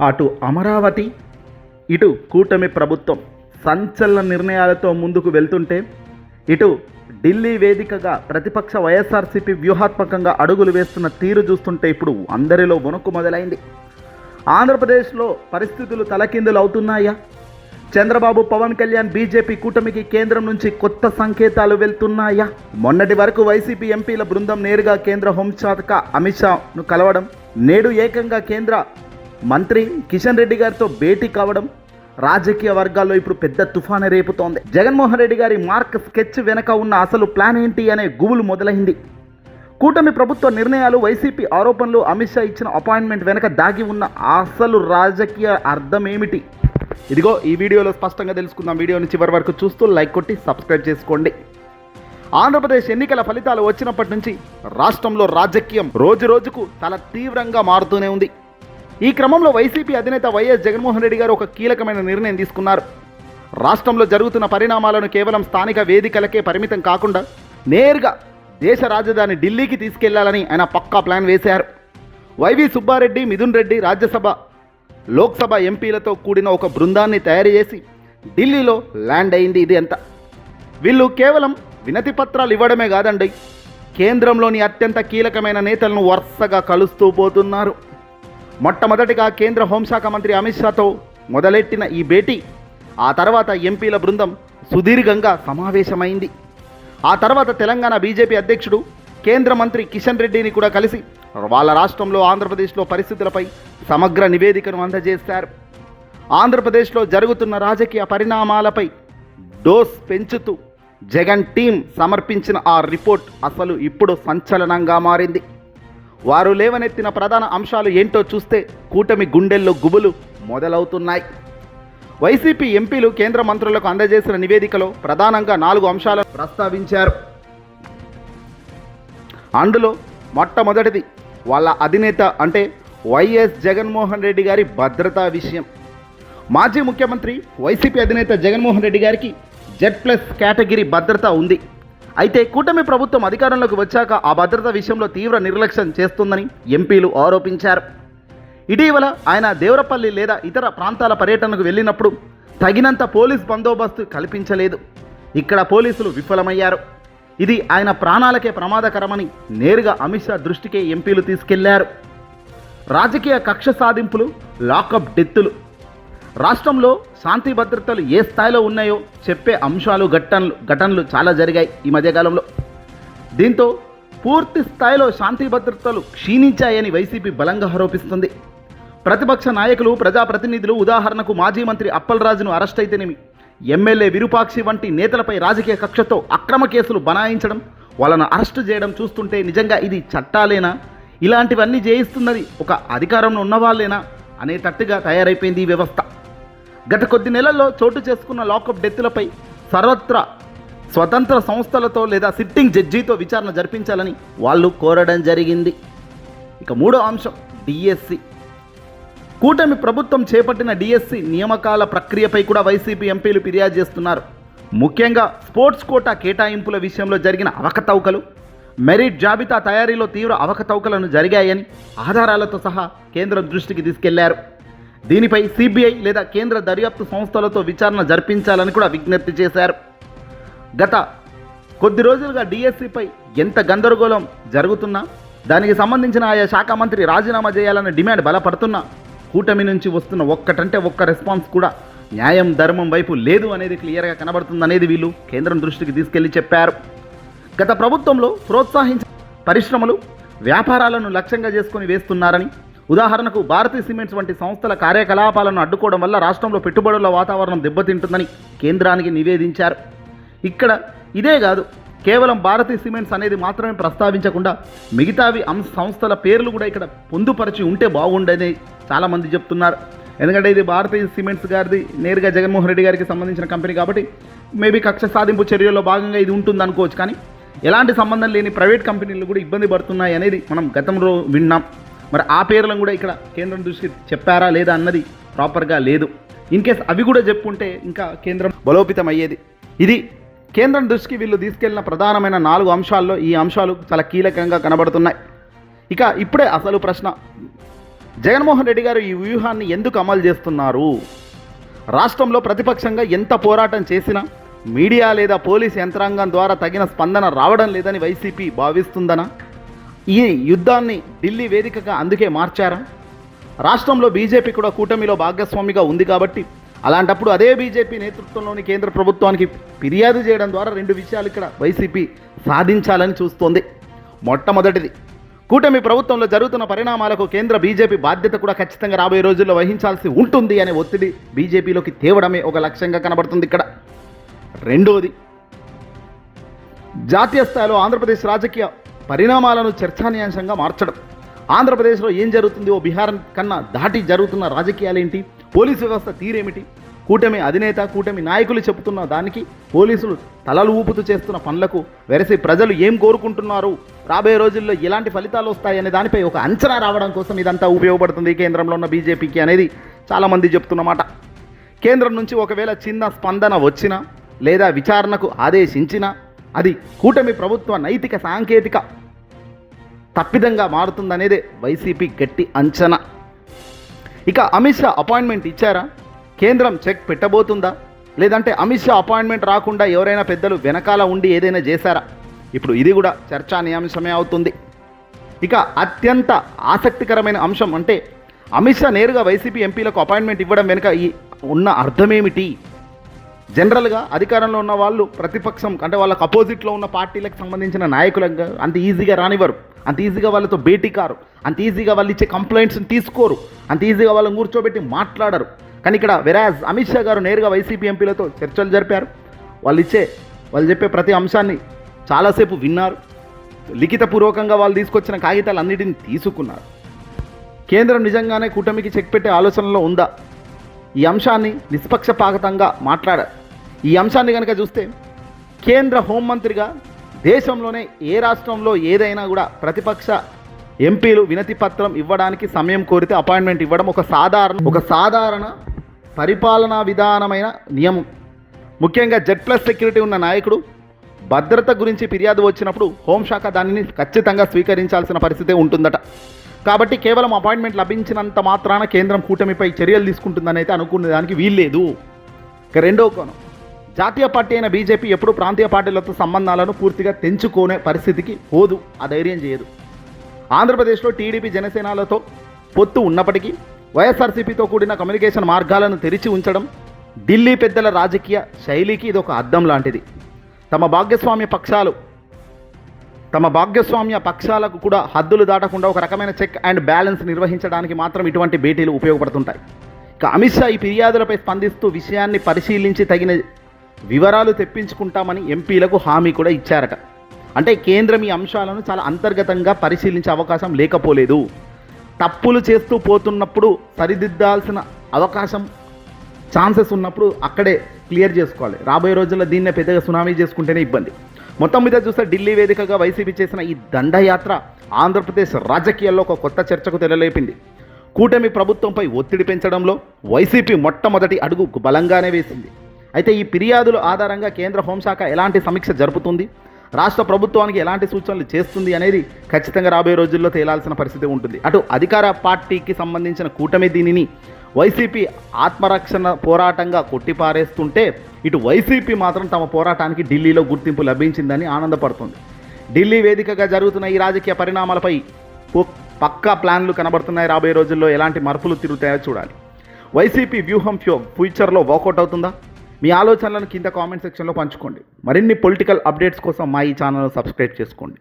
అటు అమరావతి ఇటు కూటమి ప్రభుత్వం సంచలన నిర్ణయాలతో ముందుకు వెళ్తుంటే, ఇటు ఢిల్లీ వేదికగా ప్రతిపక్ష వైఎస్ఆర్సీపీ వ్యూహాత్మకంగా అడుగులు వేస్తున్న తీరు చూస్తుంటే ఇప్పుడు అందరిలో వణుకు మొదలైంది. ఆంధ్రప్రదేశ్లో పరిస్థితులు తలకిందులు అవుతున్నాయా? చంద్రబాబు, పవన్ కళ్యాణ్, బీజేపీ కూటమికి కేంద్రం నుంచి కొత్త సంకేతాలు వెళ్తున్నాయా? మొన్నటి వరకు వైసీపీ ఎంపీల బృందం నేరుగా కేంద్ర హోంశాఖ అమిత్ షాను కలవడం, నేడు ఏకంగా కేంద్ర మంత్రి కిషన్ రెడ్డి గారితో భేటీ కావడం రాజకీయ వర్గాల్లో ఇప్పుడు పెద్ద తుఫాను రేపుతోంది. జగన్మోహన్ రెడ్డి గారి మార్క్ స్కెచ్ వెనక ఉన్న అసలు ప్లాన్ ఏంటి అనే గుబులు మొదలైంది. కూటమి ప్రభుత్వ నిర్ణయాలు, వైసీపీ ఆరోపణలు, అమిత్ షా ఇచ్చిన అపాయింట్మెంట్ వెనక దాగి ఉన్న అసలు రాజకీయ అర్థం ఏమిటి? ఇదిగో ఈ వీడియోలో స్పష్టంగా తెలుసుకుందాం. వీడియోని చివరి వరకు చూస్తూ లైక్ కొట్టి సబ్స్క్రైబ్ చేసుకోండి. ఆంధ్రప్రదేశ్ ఎన్నికల ఫలితాలు వచ్చినప్పటి నుంచి రాష్ట్రంలో రాజకీయం రోజు రోజుకు చాలా తీవ్రంగా మారుతూనే ఉంది. ఈ క్రమంలో వైసీపీ అధినేత వైఎస్ జగన్మోహన్ రెడ్డి గారు ఒక కీలకమైన నిర్ణయం తీసుకున్నారు. రాష్ట్రంలో జరుగుతున్న పరిణామాలను కేవలం స్థానిక వేదికలకే పరిమితం కాకుండా నేరుగా దేశ రాజధాని ఢిల్లీకి తీసుకెళ్లాలని ఆయన పక్కా ప్లాన్ వేశారు. వైవి సుబ్బారెడ్డి, మిథున్ రెడ్డి రాజ్యసభ, లోక్సభ ఎంపీలతో కూడిన ఒక బృందాన్ని తయారు చేసి ఢిల్లీలో ల్యాండ్ అయింది. ఇది ఎంత వీళ్ళు కేవలం వినతి పత్రాలు ఇవ్వడమే కాదండి, కేంద్రంలోని అత్యంత కీలకమైన నేతలను వరుసగా కలుస్తూ పోతున్నారు. మొట్టమొదటిగా కేంద్ర హోంశాఖ మంత్రి అమిత్ షాతో మొదలెట్టిన ఈ భేటీ ఆ తర్వాత ఎంపీల బృందం సుదీర్ఘంగా సమావేశమైంది. ఆ తర్వాత తెలంగాణ బీజేపీ అధ్యక్షుడు కేంద్ర మంత్రి కిషన్ రెడ్డిని కూడా కలిసి వాళ్ళ రాష్ట్రంలో ఆంధ్రప్రదేశ్లో పరిస్థితులపై సమగ్ర నివేదికను అందజేశారు. ఆంధ్రప్రదేశ్లో జరుగుతున్న రాజకీయ పరిణామాలపై డోస్ పెంచుతూ జగన్ టీం సమర్పించిన ఆ రిపోర్ట్ అసలు ఇప్పుడు సంచలనంగా మారింది. వారు లేవనెత్తిన ప్రధాన అంశాలు ఏంటో చూస్తే కూటమి గుండెల్లో గుబులు మొదలవుతున్నాయి. వైసీపీ ఎంపీలు కేంద్ర మంత్రులకు అందజేసిన నివేదికలో ప్రధానంగా 4 అంశాలను ప్రస్తావించారు. అందులో మొట్టమొదటిది వాళ్ళ అధినేత అంటే వైఎస్ జగన్మోహన్ రెడ్డి గారి భద్రతా విషయం. మాజీ ముఖ్యమంత్రి వైసీపీ అధినేత జగన్మోహన్ రెడ్డి గారికి Z+ కేటగిరీ భద్రత ఉంది. అయితే కూటమి ప్రభుత్వం అధికారంలోకి వచ్చాక ఆ భద్రత విషయంలో తీవ్ర నిర్లక్ష్యం చేస్తుందని ఎంపీలు ఆరోపించారు. ఇటీవల ఆయన దేవరపల్లి లేదా ఇతర ప్రాంతాల పర్యటనకు వెళ్ళినప్పుడు తగినంత పోలీస్ బందోబస్తు కల్పించలేదు. ఇక్కడ పోలీసులు విఫలమయ్యారు. ఇది ఆయన ప్రాణాలకే ప్రమాదకరమని నేరుగా అమిత్ షా దృష్టికే ఎంపీలు తీసుకెళ్లారు. రాజకీయ కక్ష సాధింపులు, లాకప్ డెత్తులు, రాష్ట్రంలో శాంతి భద్రతలు ఏ స్థాయిలో ఉన్నాయో చెప్పే అంశాలు, ఘటనలు చాలా జరిగాయి ఈ మధ్యకాలంలో. దీంతో పూర్తి స్థాయిలో శాంతి భద్రతలు క్షీణించాయని వైసీపీ బలంగా ఆరోపిస్తుంది. ప్రతిపక్ష నాయకులు, ప్రజాప్రతినిధులు, ఉదాహరణకు మాజీ మంత్రి అప్పలరాజును అరెస్ట్ అయితేనేమి, ఎమ్మెల్యే విరూపాక్షి వంటి నేతలపై రాజకీయ కక్షతో అక్రమ కేసులు బనాయించడం, వాళ్ళను అరెస్టు చేయడం చూస్తుంటే నిజంగా ఇది చట్టాలేనా, ఇలాంటివన్నీ చేయిస్తున్నది ఒక అధికారంలో ఉన్నవాళ్ళేనా అనేటట్టుగా తయారైపోయింది ఈ వ్యవస్థ. గత కొద్ది నెలల్లో చోటు చేసుకున్న లాకప్ డెత్తులపై సర్వత్రా స్వతంత్ర సంస్థలతో లేదా సిట్టింగ్ జడ్జితో విచారణ జరిపించాలని వాళ్ళు కోరడం జరిగింది. ఇక మూడో అంశం డిఎస్సి. కూటమి ప్రభుత్వం చేపట్టిన డిఎస్సి నియామకాల ప్రక్రియపై కూడా వైసీపీ ఎంపీలు ఫిర్యాదు చేస్తున్నారు. ముఖ్యంగా స్పోర్ట్స్ కోటా కేటాయింపుల విషయంలో జరిగిన అవకతవకలు, మెరిట్ జాబితా తయారీలో తీవ్ర అవకతవకలను జరిగాయని ఆధారాలతో సహా కేంద్రం దృష్టికి తీసుకెళ్లారు. దీనిపై సిబిఐ లేదా కేంద్ర దర్యాప్తు సంస్థలతో విచారణ జరిపించాలని కూడా విజ్ఞప్తి చేశారు. గత కొద్ది రోజులుగా డిఎస్సిపై ఎంత గందరగోళం జరుగుతున్నా, దానికి సంబంధించిన ఆయా శాఖ మంత్రి రాజీనామా చేయాలన్న డిమాండ్ బలపడుతున్నా కూటమి నుంచి వస్తున్న ఒక్కటంటే ఒక్క రెస్పాన్స్ కూడా న్యాయం, ధర్మం వైపు లేదు అనేది క్లియర్గా కనబడుతుందనేది వీళ్ళు కేంద్రం దృష్టికి తీసుకెళ్లి చెప్పారు. గత ప్రభుత్వంలో ప్రోత్సహించిన పరిశ్రమలు, వ్యాపారాలను లక్ష్యంగా చేసుకుని వేస్తున్నారని, ఉదాహరణకు భారతీ సిమెంట్స్ వంటి సంస్థల కార్యకలాపాలను అడ్డుకోవడం వల్ల రాష్ట్రంలో పెట్టుబడుల వాతావరణం దెబ్బతింటుందని కేంద్రానికి నివేదించారు. ఇక్కడ ఇదే కాదు, కేవలం భారతీ సిమెంట్స్ అనేది మాత్రమే ప్రస్తావించకుండా మిగతావి సంస్థల పేర్లు కూడా ఇక్కడ పొందుపరిచి ఉంటే బాగుండేది చాలామంది చెప్తున్నారు. ఎందుకంటే ఇది భారతీ సిమెంట్స్ గారిది నేరుగా జగన్మోహన్ రెడ్డి గారికి సంబంధించిన కంపెనీ కాబట్టి మేబీ కక్ష సాధింపు చర్యల్లో భాగంగా ఇది ఉంటుంది అనుకోవచ్చు. కానీ ఎలాంటి సంబంధం లేని ప్రైవేట్ కంపెనీలు కూడా ఇబ్బంది పడుతున్నాయి అనేది మనం గతంలో విన్నాం. మరి ఆ పేర్లను కూడా ఇక్కడ కేంద్రం దృష్టికి చెప్పారా లేదా అన్నది ప్రాపర్గా లేదు. ఇన్ కేస్ అవి కూడా చెప్పుంటే ఇంకా కేంద్రం బలోపేతం అయ్యేది. ఇది కేంద్రం దృష్టికి వీళ్ళు తీసుకెళ్లిన ప్రధానమైన 4 అంశాల్లో ఈ అంశాలు చాలా కీలకంగా కనబడుతున్నాయి. ఇక ఇప్పుడే అసలు ప్రశ్న, జగన్మోహన్ రెడ్డి గారు ఈ వ్యూహాన్ని ఎందుకు అమలు చేస్తున్నారు? రాష్ట్రంలో ప్రతిపక్షంగా ఎంత పోరాటం చేసినా మీడియా లేదా పోలీస్ యంత్రాంగం ద్వారా తగిన స్పందన రావడం లేదని వైసీపీ భావిస్తుందనా? ఈ యుద్ధాన్ని ఢిల్లీ వేదికగా అందుకే మార్చారా? రాష్ట్రంలో బీజేపీ కూడా కూటమిలో భాగస్వామిగా ఉంది కాబట్టి అలాంటప్పుడు అదే బీజేపీ నేతృత్వంలోని కేంద్ర ప్రభుత్వానికి ఫిర్యాదు చేయడం ద్వారా రెండు విషయాలు ఇక్కడ వైసీపీ సాధించాలని చూస్తోంది. మొట్టమొదటిది, కూటమి ప్రభుత్వంలో జరుగుతున్న పరిణామాలకు కేంద్ర బీజేపీ బాధ్యత కూడా ఖచ్చితంగా రాబోయే రోజుల్లో వహించాల్సి ఉంటుంది అనే ఒత్తిడి బీజేపీలోకి తేవడమే ఒక లక్ష్యంగా కనబడుతుంది ఇక్కడ. రెండోది, జాతీయ స్థాయిలో ఆంధ్రప్రదేశ్ రాజకీయ పరిణామాలను చర్చానీయాంశంగా మార్చడం. ఆంధ్రప్రదేశ్లో ఏం జరుగుతుంది, ఓ బీహార్ కన్నా దాటి జరుగుతున్న రాజకీయాలేంటి, పోలీసు వ్యవస్థ తీరేమిటి, కూటమి అధినేత కూటమి నాయకులు చెబుతున్న దానికి పోలీసులు తలలు ఊపుతూ చేస్తున్న పనులకు వెరసి ప్రజలు ఏం కోరుకుంటున్నారు, రాబోయే రోజుల్లో ఎలాంటి ఫలితాలు వస్తాయనే దానిపై ఒక అంచనా రావడం కోసం ఇదంతా ఉపయోగపడుతుంది కేంద్రంలో ఉన్న బీజేపీకి అనేది చాలామంది చెప్తున్నమాట. కేంద్రం నుంచి ఒకవేళ చిన్న స్పందన వచ్చినా లేదా విచారణకు ఆదేశించినా అది కూటమి ప్రభుత్వ నైతిక సాంకేతిక తప్పిదంగా మారుతుందనేదే వైసీపీ గట్టి అంచనా. ఇక అమిత్ షా అపాయింట్మెంట్ ఇచ్చారా? కేంద్రం చెక్ పెట్టబోతుందా? లేదంటే అమిత్ షా అపాయింట్మెంట్ రాకుండా ఎవరైనా పెద్దలు వెనకాల ఉండి ఏదైనా చేశారా? ఇప్పుడు ఇది కూడా చర్చానీయాంశమే అవుతుంది. ఇక అత్యంత ఆసక్తికరమైన అంశం అంటే అమిత్ షా నేరుగా వైసీపీ ఎంపీలకు అపాయింట్మెంట్ ఇవ్వడం వెనుక ఈ ఉన్న అర్థమేమిటి? జనరల్గా అధికారంలో ఉన్న వాళ్ళు ప్రతిపక్షం అంటే వాళ్ళకు అపోజిట్లో ఉన్న పార్టీలకు సంబంధించిన నాయకులకు అంత ఈజీగా రానివ్వరు, అంత ఈజీగా వాళ్ళతో భేటీ కారు, అంత ఈజీగా వాళ్ళు ఇచ్చే కంప్లైంట్స్ని తీసుకోరు, అంత ఈజీగా వాళ్ళని కూర్చోబెట్టి మాట్లాడరు. కానీ ఇక్కడ వెరాజ్ అమిత్ షా గారు నేరుగా వైసీపీ ఎంపీలతో చర్చలు జరిపారు. వాళ్ళు చెప్పే ప్రతి అంశాన్ని చాలాసేపు విన్నారు. లిఖితపూర్వకంగా వాళ్ళు తీసుకొచ్చిన కాగితాలు అన్నిటిని తీసుకున్నారు. కేంద్రం నిజంగానే కూటమికి చెక్ పెట్టే ఆలోచనలో ఉందా? ఈ అంశాన్ని నిష్పక్షపాతంగా మాట్లాడారు. ఈ అంశాన్ని కనుక చూస్తే కేంద్ర హోంమంత్రిగా దేశంలోనే ఏ రాష్ట్రంలో ఏదైనా కూడా ప్రతిపక్ష ఎంపీలు వినతి పత్రం ఇవ్వడానికి సమయం కోరితే అపాయింట్మెంట్ ఇవ్వడం ఒక సాధారణ పరిపాలనా విధానమైన నియమం. ముఖ్యంగా Z+ సెక్యూరిటీ ఉన్న నాయకుడు భద్రత గురించి ఫిర్యాదు వచ్చినప్పుడు హోంశాఖ దానిని ఖచ్చితంగా స్వీకరించాల్సిన పరిస్థితే ఉంటుందట. కాబట్టి కేవలం అపాయింట్మెంట్ లభించినంత మాత్రాన కేంద్రం కూటమిపై చర్యలు తీసుకుంటుందని అయితే అనుకునే దానికి వీల్లేదు. ఇక రెండో కోణం, జాతీయ పార్టీ అయిన బీజేపీ ఎప్పుడు ప్రాంతీయ పార్టీలతో సంబంధాలను పూర్తిగా తెంచుకునే పరిస్థితికి పోదు, ఆ ధైర్యం చేయదు. ఆంధ్రప్రదేశ్లో టీడీపీ జనసేనలతో పొత్తు ఉన్నప్పటికీ వైఎస్ఆర్సీపీతో కూడిన కమ్యూనికేషన్ మార్గాలను తెరిచి ఉంచడం ఢిల్లీ పెద్దల రాజకీయ శైలికి ఇది ఒక అద్దం లాంటిది. తమ భాగస్వామ్య పక్షాలకు కూడా హద్దులు దాటకుండా ఒక రకమైన చెక్ అండ్ బ్యాలెన్స్ నిర్వహించడానికి మాత్రం ఇటువంటి భేటీలు ఉపయోగపడుతుంటాయి. ఇక అమిత్ షా ఈ ఫిర్యాదులపై స్పందిస్తూ విషయాన్ని పరిశీలించి తగిన వివరాలు తెప్పించుకుంటామని ఎంపీలకు హామీ కూడా ఇచ్చారట. అంటే కేంద్రం ఈ అంశాలను చాలా అంతర్గతంగా పరిశీలించే అవకాశం లేకపోలేదు. తప్పులు చేస్తూ పోతున్నప్పుడు సరిదిద్దాల్సిన అవకాశం ఛాన్సెస్ ఉన్నప్పుడు అక్కడే క్లియర్ చేసుకోవాలి. రాబోయే రోజుల్లో దీన్నే పెద్దగా సునామీ చేసుకుంటేనే ఇబ్బంది. మొత్తం మీద చూస్తే ఢిల్లీ వేదికగా వైసీపీ చేసిన ఈ దండయాత్ర ఆంధ్రప్రదేశ్ రాజకీయాల్లో ఒక కొత్త చర్చకు తెరలేపింది. కూటమి ప్రభుత్వంపై ఒత్తిడి పెంచడంలో వైసీపీ మొట్టమొదటి అడుగు బలంగానే వేసింది. అయితే ఈ ఫిర్యాదుల ఆధారంగా కేంద్ర హోంశాఖ ఎలాంటి సమీక్ష జరుపుతుంది, రాష్ట్ర ప్రభుత్వానికి ఎలాంటి సూచనలు చేస్తుంది అనేది ఖచ్చితంగా రాబోయే రోజుల్లో తేలాల్సిన పరిస్థితి ఉంటుంది. అటు అధికార పార్టీకి సంబంధించిన కూటమి దీనిని వైసీపీ ఆత్మరక్షణ పోరాటంగా కొట్టిపారేస్తుంటే ఇటు వైసీపీ మాత్రం తమ పోరాటానికి ఢిల్లీలో గుర్తింపు లభించిందని ఆనందపడుతుంది. ఢిల్లీ వేదికగా జరుగుతున్న ఈ రాజకీయ పరిణామాలపై పక్కా ప్లాన్లు కనబడుతున్నాయి. రాబోయే రోజుల్లో ఎలాంటి మార్పులు తిరుగుతాయో చూడాలి. వైసీపీ వ్యూహం ఫ్యూచర్లో వర్కౌట్ అవుతుందా? మీ ఆలోచనలను కింద కామెంట్ సెక్షన్లో పంచుకోండి. మరిన్ని పొలిటికల్ అప్డేట్స్ కోసం మా ఈ ఛానల్ను సబ్స్క్రైబ్ చేసుకోండి.